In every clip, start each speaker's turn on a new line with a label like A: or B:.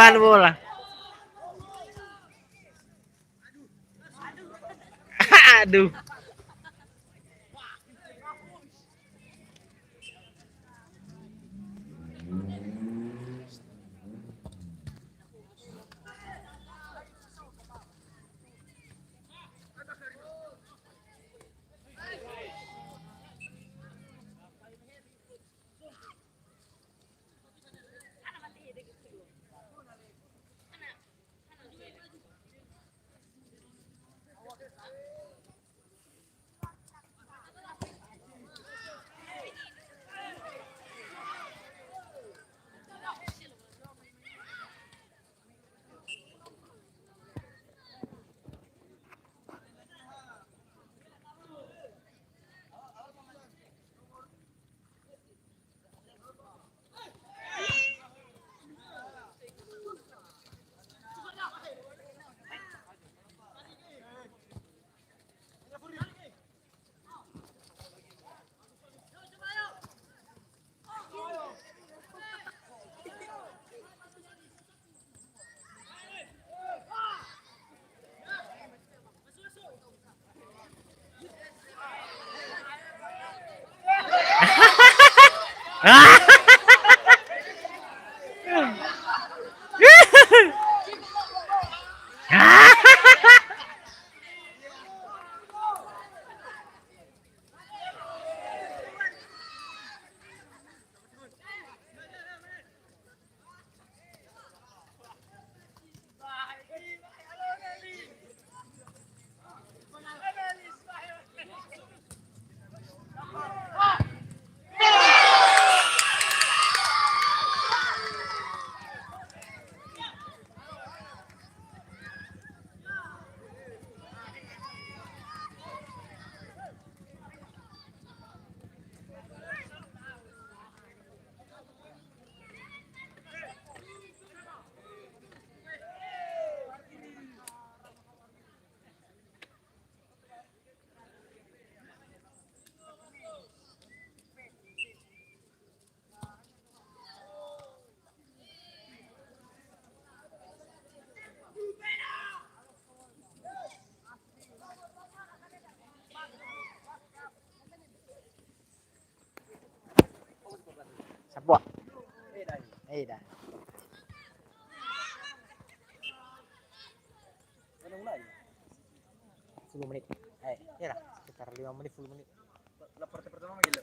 A: Mana bola. Aduh. Sabua. Eh dah.
B: Mulai.
A: 10 menit. Ya lah, sekitar 5 menit 10 menit.
B: La parte pertama gila.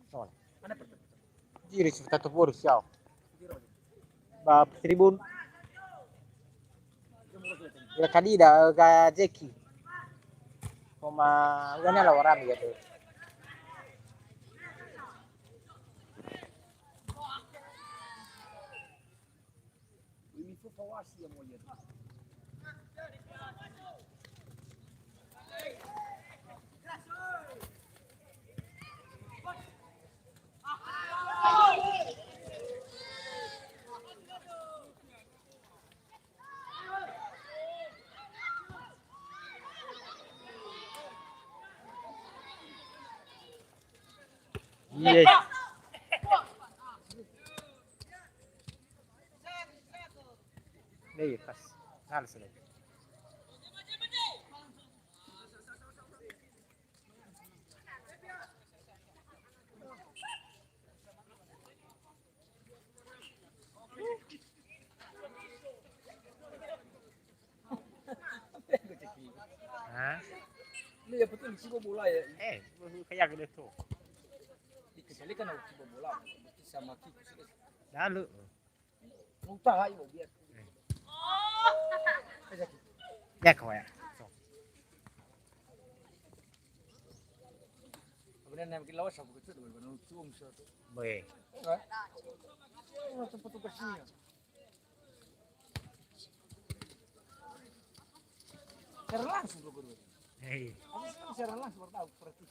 A: Soal.
B: Mana parte?
A: Jiri seperti tu boros siau. Bab tribun. Ya kadida ga Jeki. Koma gana la orang gitu.
B: Ini fu fawasi ya moja.
A: Yes. Nih pas. Harus sudah. Hah?
B: Ini ya betul si bola ya.
A: Kayak gitu tuh.
B: Dikesalikan aku si bola. Sama kiku sih.
A: Lalu.
B: Muntah ayo biar.
A: Ya kau ya.
B: Kemudian yang kita lawas aku kecil dengan cium satu.
A: Boleh.
B: Oh, tempat tugasnya. Secara langsung bro.
A: Hei.
B: Aku secara langsung tahu persis.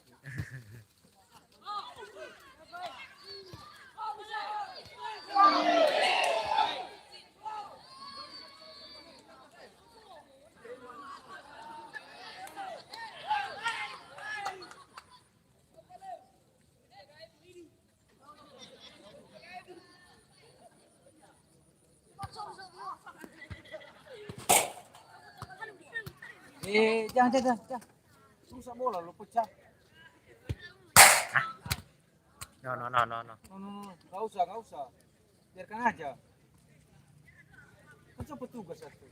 B: Jangan. Susah bola lu pecah.
A: No.
B: Nggak usah. Biarkan aja. Kan petugas satu.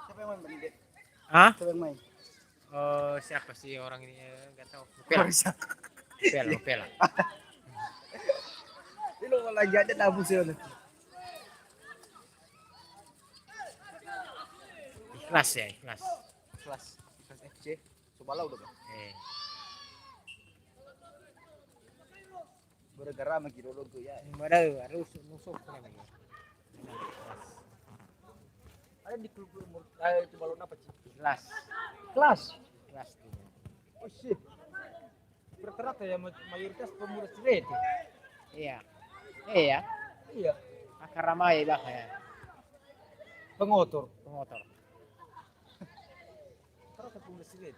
B: Siapa yang main Bang?
A: Hah?
B: Siapa yang main?
A: Siapa sih orang ini? Enggak tahu. Pela.
B: Ini lo lagi ada tabu sih.
A: Ikhlas.
B: Kelas FC. Coba udah Bang. Gara-gara sama Kirolo tuh ya.
A: Harus nusuk namanya.
B: Ada di klub itu balon apa sih?
A: Ikhlas.
B: Kelas.
A: Tuh.
B: Oh shit. Rata-rata ya mayoritas pemuda straight.
A: Iya.
B: Iya.
A: Akar ramai bah ya.
B: Pengotor. Rata pemuda straight.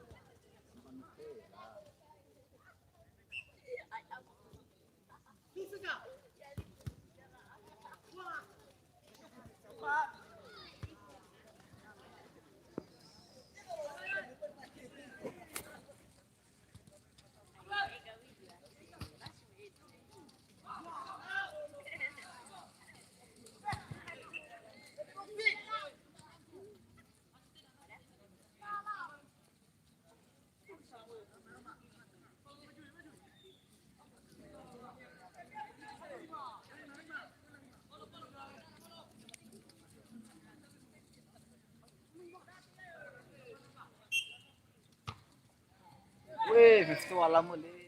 B: resto wala mo li